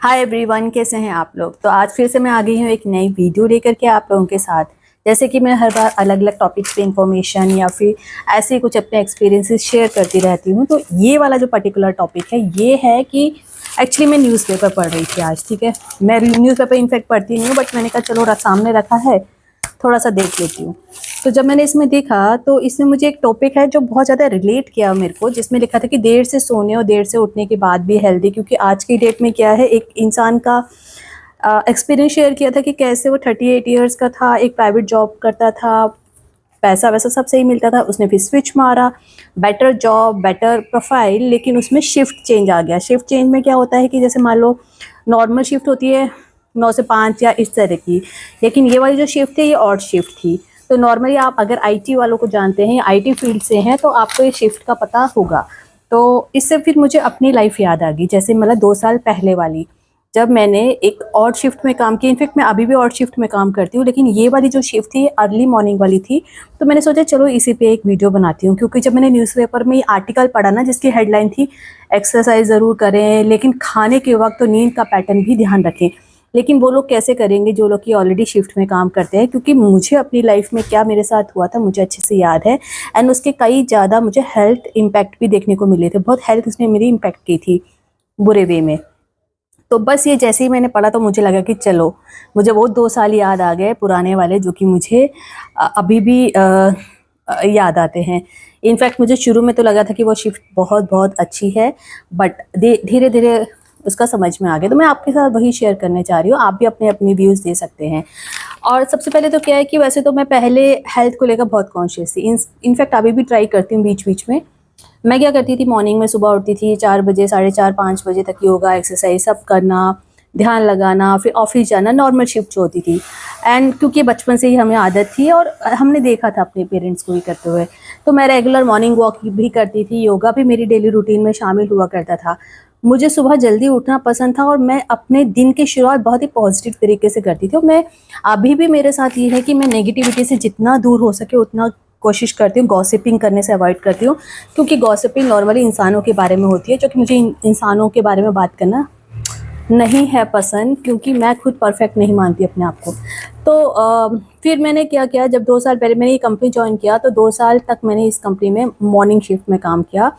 Hi everyone, कैसे हैं आप लोग। तो आज फिर से मैं आ गई हूँ एक नई वीडियो लेकर के आप लोगों के साथ। जैसे कि मैं हर बार अलग अलग टॉपिक्स पे इंफॉर्मेशन या फिर ऐसे कुछ अपने एक्सपीरियंसेस शेयर करती रहती हूँ। तो ये वाला जो पर्टिकुलर टॉपिक है ये है कि एक्चुअली मैं न्यूज़पेपर पढ़ रही थी आज। ठीक है, मैं न्यूज़पेपर इनफैक्ट पढ़ती नहीं हूँ, बट मैंने कहा चलो सामने रखा है, थोड़ा सा देख लेती हूँ। तो जब मैंने इसमें देखा तो इसमें मुझे एक टॉपिक है जो बहुत ज़्यादा रिलेट किया मेरे को, जिसमें लिखा था कि देर से सोने और देर से उठने के बाद भी हेल्दी। क्योंकि आज की डेट में क्या है, एक इंसान का एक्सपीरियंस शेयर किया था कि कैसे वो 38 ईयर्स का था, एक प्राइवेट जॉब करता था, पैसा वैसा सब सही मिलता था। उसने फिर स्विच मारा, बेटर जॉब बेटर प्रोफाइल, लेकिन उसमें शिफ्ट चेंज आ गया। शिफ्ट चेंज में क्या होता है कि जैसे मान लो नॉर्मल शिफ्ट होती है 9 से 5 या इस तरह की, लेकिन ये वाली जो शिफ्ट थी ये ऑड शिफ्ट थी। तो नॉर्मली आप अगर आईटी वालों को जानते हैं, आईटी फील्ड से हैं, तो आपको ये शिफ्ट का पता होगा। तो इससे फिर मुझे अपनी लाइफ याद आ गई, जैसे मतलब 2 साल पहले वाली, जब मैंने एक ऑड शिफ्ट में काम किया। इनफैक्ट मैं अभी भी ऑड शिफ्ट में काम करती हूँ, लेकिन ये वाली जो शिफ्ट थी अर्ली मॉर्निंग वाली थी। तो मैंने सोचा चलो इसी पे एक वीडियो बनाती हूँ। क्योंकि जब मैंने न्यूज़पेपर में ये आर्टिकल पढ़ा ना, जिसकी हेडलाइन थी एक्सरसाइज ज़रूर करें लेकिन खाने के वक्त तो नींद का पैटर्न भी ध्यान रखें। लेकिन वो लोग कैसे करेंगे जो लोग की ऑलरेडी शिफ्ट में काम करते हैं। क्योंकि मुझे अपनी लाइफ में क्या मेरे साथ हुआ था मुझे अच्छे से याद है, एंड उसके कई ज़्यादा मुझे हेल्थ इम्पैक्ट भी देखने को मिले थे। बहुत हेल्थ उसने मेरी इम्पैक्ट की थी बुरे वे में। तो बस ये जैसे ही मैंने पढ़ा तो मुझे लगा कि चलो, मुझे वो 2 साल याद आ गए पुराने वाले, जो कि मुझे अभी भी याद आते हैं। इनफैक्ट मुझे शुरू में तो लगा था कि वो शिफ्ट बहुत बहुत अच्छी है, बट धीरे धीरे उसका समझ में आ गया। तो मैं आपके साथ वही शेयर करने चाह रही हूँ, आप भी अपने अपनी व्यूज़ दे सकते हैं। और सबसे पहले तो क्या है कि वैसे तो मैं पहले हेल्थ को लेकर बहुत कॉन्शियस थी। इनफैक्ट अभी भी ट्राई करती हूँ बीच बीच में। मैं क्या करती थी, मॉर्निंग में सुबह उठती थी 4 बजे, 4:30, 5 बजे तक योगा एक्सरसाइज सब करना, ध्यान लगाना, फिर ऑफिस जाना, नॉर्मल शिफ्ट जो होती थी। एंड क्योंकि बचपन से ही हमें आदत थी और हमने देखा था अपने पेरेंट्स को ही करते हुए, तो मैं रेगुलर मॉर्निंग वॉक भी करती थी। योगा भी मेरी डेली रूटीन में शामिल हुआ करता था। मुझे सुबह जल्दी उठना पसंद था और मैं अपने दिन की शुरुआत बहुत ही पॉजिटिव तरीके से करती थी। और मैं अभी भी मेरे साथ ये है कि मैं नेगेटिविटी से जितना दूर हो सके उतना कोशिश करती हूँ। गॉसिपिंग करने से अवॉइड करती हूँ, क्योंकि गॉसिपिंग नॉर्मली इंसानों के बारे में होती है, जो कि मुझे इंसानों के बारे में बात करना नहीं है पसंद, क्योंकि मैं खुद परफेक्ट नहीं मानती अपने आप को। तो फिर मैंने क्या किया, जब 2 साल पहले मैंने ये कंपनी ज्वाइन किया तो 2 साल तक मैंने इस कंपनी में मॉर्निंग शिफ्ट में काम किया,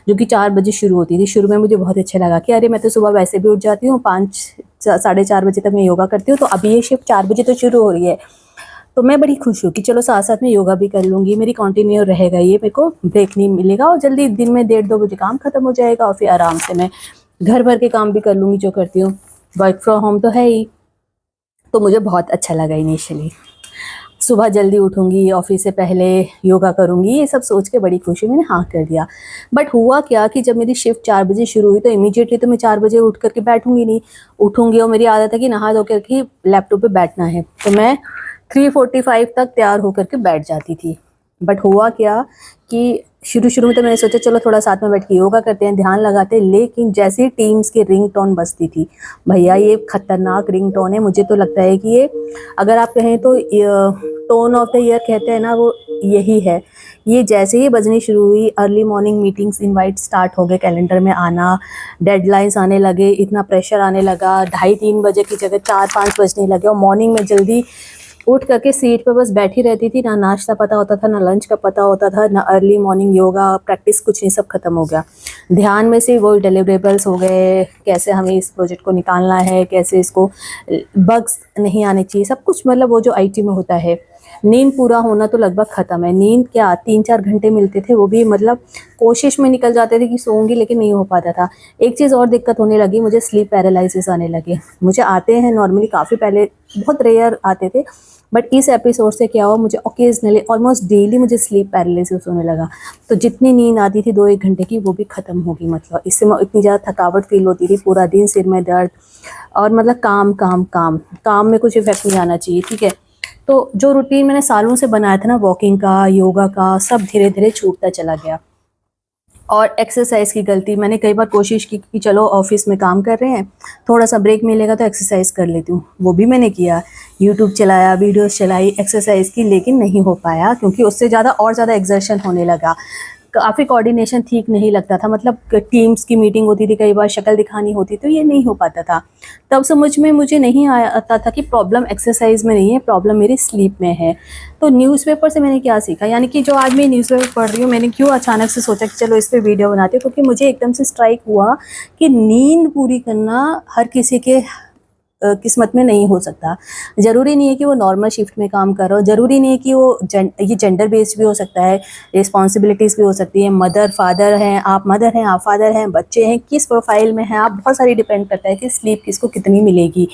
जो कि 4 बजे शुरू होती थी। शुरू में मुझे बहुत अच्छा लगा कि अरे मैं तो सुबह वैसे भी उठ जाती हूँ, 5 साढ़े 4 बजे तक मैं योगा करती हूँ, तो अभी ये शिफ्ट 4 बजे तो शुरू हो रही है। तो मैं बड़ी खुश हूँ कि चलो साथ साथ में योगा भी कर लूँगी, मेरी कंटिन्यू रहेगा, ये मेरे को ब्रेक नहीं मिलेगा और जल्दी दिन में 1:30-2 बजे काम खत्म हो जाएगा और फिर आराम से मैं घर भर के काम भी कर लूँगी जो करती हूँ। वर्क फ्रॉम होम तो है ही। तो मुझे बहुत अच्छा लगा इनिशियली, सुबह जल्दी उठूँगी, ऑफिस से पहले योगा करूँगी, ये सब सोच के बड़ी खुशी मैंने हाँ कर दिया। बट हुआ क्या कि जब मेरी शिफ्ट 4 बजे शुरू हुई तो इमीडिएटली तो मैं 4 बजे उठ करके बैठूँगी नहीं। उठूँगी और मेरी आदत है कि नहा धो करके लैपटॉप पे बैठना है, तो मैं 3:45 तक तैयार होकर के बैठ जाती थी। बट हुआ क्या कि शुरू में तो मैंने सोचा चलो थोड़ा साथ में बैठ के योगा करते हैं, ध्यान लगाते हैं, लेकिन जैसे ही टीम्स की रिंग टोन बजती थी, भैया ये खतरनाक रिंग टोन है। मुझे तो लगता है कि ये, अगर आप कहें तो टोन ऑफ द ईयर कहते हैं ना, वो यही है। ये जैसे ही बजनी शुरू हुई, early morning meetings invite start हो गए, कैलेंडर में आना, डेडलाइंस आने लगे, इतना प्रेशर आने लगा। 2:30-3 बजे की जगह 4-5 बजने लगे और मॉर्निंग में जल्दी उठ करके सीट पर बस बैठी रहती थी। ना नाश्ता पता होता था, ना लंच का पता होता था, ना अर्ली मॉर्निंग योगा प्रैक्टिस, कुछ नहीं, सब खत्म हो गया। ध्यान में से वो डिलीवरेबल्स हो गए, कैसे हमें इस प्रोजेक्ट को निकालना है, कैसे इसको बग्स नहीं आने चाहिए, सब कुछ, मतलब वो जो आईटी में होता है। नींद पूरा होना तो लगभग ख़त्म है। नींद क्या 3-4 घंटे मिलते थे, वो भी मतलब कोशिश में निकल जाते थे कि सोऊंगी, लेकिन नहीं हो पाता था। एक चीज़ और दिक्कत होने लगी, मुझे स्लीप पैरालिसिस आने लगे। मुझे आते हैं नॉर्मली, काफ़ी पहले बहुत रेयर आते थे, बट इस एपिसोड से क्या हुआ, मुझे ओकेजनली ऑलमोस्ट डेली मुझे स्लीप पैरालिसिस होने लगा। तो जितनी नींद आती थी 2-1 घंटे की, वो भी ख़त्म होगी। मतलब इससे मैं इतनी ज़्यादा थकावट फील होती थी, पूरा दिन सिर में दर्द, और मतलब काम काम काम काम में कुछ इफेक्ट नहीं आना चाहिए। ठीक है, तो जो रूटीन मैंने सालों से बनाया था ना, वॉकिंग का, योगा का, सब धीरे धीरे छूटता चला गया। और एक्सरसाइज की गलती, मैंने कई बार कोशिश की कि चलो ऑफिस में काम कर रहे हैं, थोड़ा सा ब्रेक मिलेगा तो एक्सरसाइज कर लेती हूँ, वो भी मैंने किया। यूट्यूब चलाया, वीडियोस चलाई एक्सरसाइज की, लेकिन नहीं हो पाया, क्योंकि उससे ज़्यादा और ज़्यादा एक्सर्शन होने लगा। काफ़ी कोऑर्डिनेशन ठीक नहीं लगता था, मतलब टीम्स की मीटिंग होती थी, कई बार शक्ल दिखानी होती, तो ये नहीं हो पाता था। तब समझ में मुझे नहीं आता था कि प्रॉब्लम एक्सरसाइज में नहीं है, प्रॉब्लम मेरी स्लीप में है। तो न्यूज़पेपर से मैंने क्या सीखा, यानी कि जो आज मैं न्यूज़पेपर पढ़ रही हूँ, मैंने क्यों अचानक से सोचा कि चलो इस पर वीडियो बनाती हूँ, क्योंकि मुझे एकदम से स्ट्राइक हुआ कि नींद पूरी करना हर किसी के किस्मत में नहीं हो सकता। ज़रूरी नहीं है कि वो नॉर्मल शिफ्ट में काम कर रहा हो, ज़रूरी नहीं है कि वो ये जेंडर बेस्ड भी हो सकता है, रिस्पॉन्सिबिलिटीज़ भी हो सकती है, मदर फादर हैं, आप मदर हैं, आप फादर हैं, बच्चे हैं, किस प्रोफाइल में हैं आप, बहुत सारी डिपेंड करता है कि स्लीप किसको कितनी मिलेगी।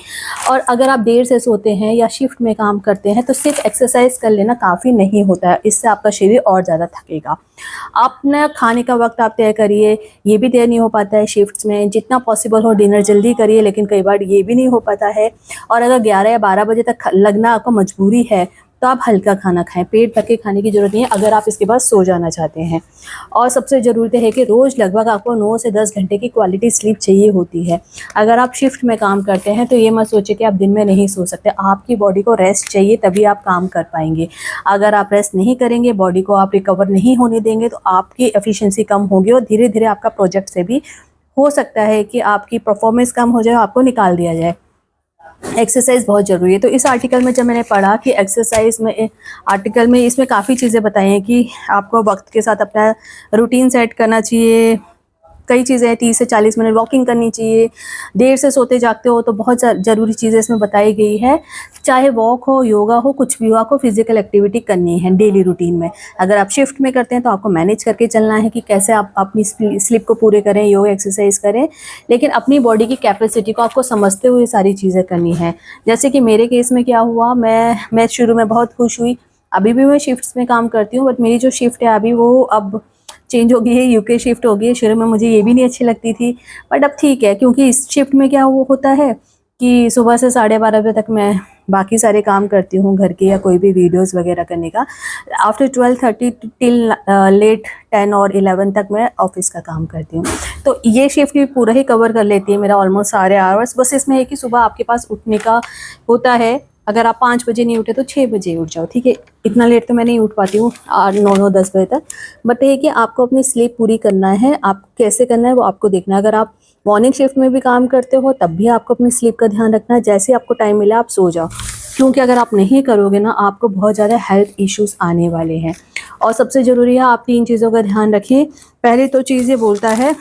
और अगर आप देर से सोते हैं या शिफ्ट में काम करते हैं तो सिर्फ एक्सरसाइज कर लेना काफ़ी नहीं होता है, इससे आपका शरीर और ज़्यादा थकेगा। अपना खाने का वक्त आप तय करिए, ये भी तय नहीं हो पाता है शिफ्ट्स में। जितना पॉसिबल हो डिनर जल्दी करिए, लेकिन कई बार ये भी नहीं हो पाता है। और अगर 11 या 12 बजे तक लगना आपको मजबूरी है तो आप हल्का खाना खाएं, पेट भर के खाने की ज़रूरत नहीं है अगर आप इसके बाद सो जाना चाहते हैं। और सबसे ज़रूरी है कि रोज़ लगभग आपको 9 से 10 घंटे की क्वालिटी स्लीप चाहिए होती है। अगर आप शिफ्ट में काम करते हैं तो ये मत सोचिए कि आप दिन में नहीं सो सकते, आपकी बॉडी को रेस्ट चाहिए तभी आप काम कर पाएंगे। अगर आप रेस्ट नहीं करेंगे, बॉडी को आप रिकवर नहीं होने देंगे, तो आपकी एफिशिएंसी कम होगी और धीरे धीरे आपका प्रोजेक्ट से भी हो सकता है कि आपकी परफॉर्मेंस कम हो जाए, आपको निकाल दिया जाए। एक्सरसाइज बहुत ज़रूरी है। तो इस आर्टिकल में जब मैंने पढ़ा कि एक्सरसाइज में, आर्टिकल में इसमें काफ़ी चीज़ें बताई हैं कि आपको वक्त के साथ अपना रूटीन सेट करना चाहिए। कई चीज़ें हैं, 30 से 40 मिनट वॉकिंग करनी चाहिए। देर से सोते जागते हो तो बहुत ज़रूरी चीज़ें इसमें बताई गई है। चाहे वॉक हो, योगा हो, कुछ भी हो, आपको फिजिकल एक्टिविटी करनी है डेली रूटीन में। अगर आप शिफ्ट में करते हैं तो आपको मैनेज करके चलना है कि कैसे आप अपनी स्लीप को पूरे करें, योगा एक्सरसाइज करें, लेकिन अपनी बॉडी की कैपेसिटी को आपको समझते हुए सारी चीज़ें करनी है। जैसे कि मेरे केस में क्या हुआ, मैं शुरू में बहुत खुश हुई। अभी भी मैं शिफ्ट्स में काम करती हूँ, बट मेरी जो शिफ्ट है अभी वो अब चेंज हो गई है, यूके शिफ्ट हो गई है। शुरू में मुझे ये भी नहीं अच्छी लगती थी, बट अब ठीक है, क्योंकि इस शिफ्ट में क्या वो होता है कि सुबह से 12:30 बजे तक मैं बाकी सारे काम करती हूँ घर के या कोई भी वीडियोस वगैरह करने का। आफ्टर 12:30 टिल लेट 10 और 11 तक मैं ऑफिस का काम करती हूँ। तो ये शिफ्ट भी पूरा ही कवर कर लेती है मेरा ऑलमोस्ट सारे आवर्स। बस इसमें है कि सुबह आपके पास उठने का होता है, अगर आप 5 बजे नहीं उठे तो 6 बजे उठ जाओ, ठीक है। इतना लेट तो मैं नहीं उठ पाती हूँ, 9-10 बजे तक। बट ये कि आपको अपनी स्लीप पूरी करना है, आप कैसे करना है वो आपको देखना है। अगर आप मॉर्निंग शिफ्ट में भी काम करते हो तब भी आपको अपनी स्लीप का ध्यान रखना है। जैसे आपको टाइम मिला आप सो जाओ, क्योंकि अगर आप नहीं करोगे ना, आपको बहुत ज़्यादा हेल्थ इश्यूज़ आने वाले हैं। और सबसे ज़रूरी है आप 3 चीज़ों का ध्यान रखें। पहली तो चीज़ ये बोलता है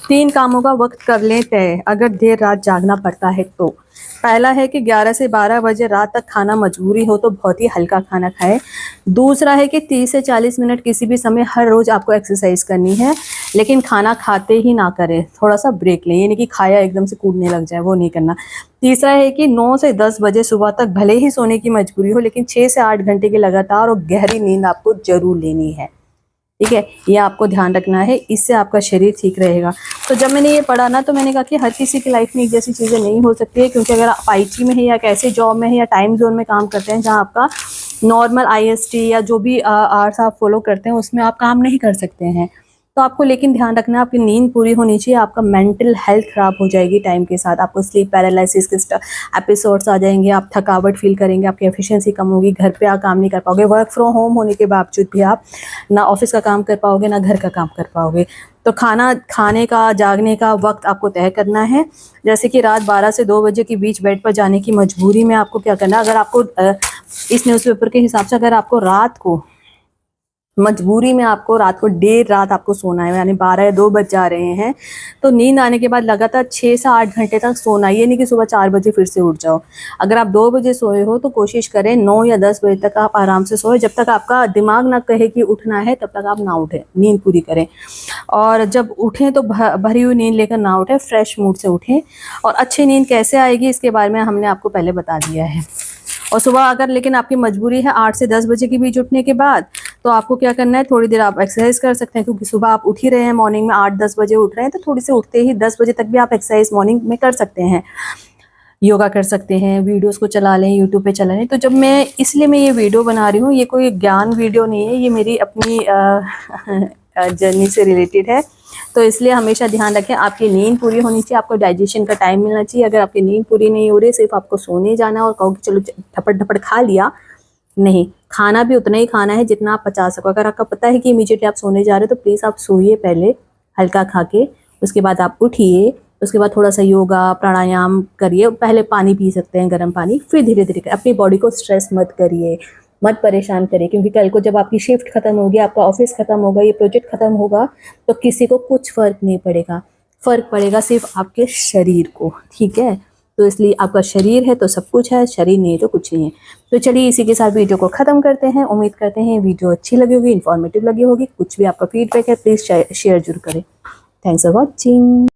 3 कामों का वक्त कर लें तय, अगर देर रात जागना पड़ता है तो। पहला है कि 11 से 12 बजे रात तक खाना मजबूरी हो तो बहुत ही हल्का खाना खाएं। दूसरा है कि 30 से 40 मिनट किसी भी समय हर रोज़ आपको एक्सरसाइज करनी है, लेकिन खाना खाते ही ना करें, थोड़ा सा ब्रेक लें, यानी कि खाया एकदम से कूदने लग जाए, वो नहीं करना। तीसरा है कि 9 से 10 बजे सुबह तक भले ही सोने की मजबूरी हो, लेकिन 6 से 8 घंटे की लगातार और गहरी नींद आपको ज़रूर लेनी है, ठीक है। ये आपको ध्यान रखना है, इससे आपका शरीर ठीक रहेगा। तो जब मैंने ये पढ़ा ना, तो मैंने कहा कि हर किसी की लाइफ में एक जैसी चीज़ें नहीं हो सकती है, क्योंकि अगर आप आईटी में है या कैसे जॉब में है या टाइम जोन में काम करते हैं जहाँ आपका नॉर्मल आईएसटी या जो भी आवर्स आप फॉलो करते हैं उसमें आप काम नहीं कर सकते हैं। तो आपको लेकिन ध्यान रखना है, आपकी नींद पूरी होनी चाहिए। आपका मेंटल हेल्थ ख़राब हो जाएगी टाइम के साथ, आपको स्लीप पैरालिसिस के एपिसोड्स आ जाएंगे, आप थकावट फील करेंगे, आपकी एफिशिएंसी कम होगी, घर पे आप काम नहीं कर पाओगे। वर्क फ्रॉम होम होने के बावजूद भी आप ना ऑफिस का काम कर पाओगे ना घर का काम कर पाओगे। तो खाने का, जागने का वक्त आपको तय करना है। जैसे कि रात 12 से 2 बजे के बीच बेड पर जाने की मजबूरी में आपको क्या करना है, अगर आपको इस न्यूज़पेपर के हिसाब से अगर आपको रात को मजबूरी में आपको रात को देर रात आपको सोना है, यानी 12 या 2 बज जा रहे हैं, तो नींद आने के बाद लगातार 6 से 8 घंटे तक सोना, ये नहीं कि सुबह 4 बजे फिर से उठ जाओ। अगर आप 2 बजे सोए हो तो कोशिश करें 9 या 10 बजे तक आप आराम से सोए, जब तक आपका दिमाग ना कहे कि उठना है तब तक आप ना उठें, नींद पूरी करें। और जब उठें तो भरी हुई नींद लेकर ना उठें, फ्रेश मूड से उठें। और अच्छी नींद कैसे आएगी इसके बारे में हमने आपको पहले बता दिया है। और सुबह अगर लेकिन आपकी मजबूरी है 8 से 10 बजे के बीच उठने के बाद, तो आपको क्या करना है, थोड़ी देर आप एक्सरसाइज कर सकते हैं, क्योंकि सुबह आप उठ ही रहे हैं, मॉर्निंग में 8-10 बजे उठ रहे हैं, तो थोड़ी से उठते ही 10 बजे तक भी आप एक्सरसाइज मॉर्निंग में कर सकते हैं, योगा कर सकते हैं, वीडियोस को चला लें, यूट्यूब पे चला लें। तो जब मैं इसलिए मैं ये वीडियो बना रही हूँ, ये कोई ज्ञान वीडियो नहीं है, ये मेरी अपनी जर्नी से रिलेटेड है। तो इसलिए हमेशा ध्यान रखें, आपकी नींद पूरी होनी चाहिए, आपको डाइजेशन का टाइम मिलना चाहिए। अगर आपकी नींद पूरी नहीं हो रही, सिर्फ आपको सोने जाना और कहो कि चलो झपट झपट खा लिया, नहीं, खाना भी उतना ही खाना है जितना आप पचा सको। अगर आपको पता है कि इमीडिएटली आप सोने जा रहे हो तो प्लीज़ आप सोइए पहले हल्का खा के, उसके बाद आप उठिए, उसके बाद थोड़ा सा योगा प्राणायाम करिए, पहले पानी पी सकते हैं गर्म पानी, फिर धीरे धीरे अपनी बॉडी को स्ट्रेस मत करिए, मत परेशान करिए, क्योंकि कल को जब आपकी शिफ्ट खत्म होगी, आपका ऑफिस खत्म होगा, ये प्रोजेक्ट खत्म होगा, तो किसी को कुछ फ़र्क नहीं पड़ेगा। फ़र्क पड़ेगा सिर्फ आपके शरीर को, ठीक है। तो इसलिए आपका शरीर है तो सब कुछ है, शरीर नहीं है तो कुछ नहीं है। तो चलिए इसी के साथ वीडियो को ख़त्म करते हैं। उम्मीद करते हैं वीडियो अच्छी लगी होगी, इन्फॉर्मेटिव लगी होगी। कुछ भी आपका फीडबैक है प्लीज़ शेयर जरूर करें। Thanks for watching.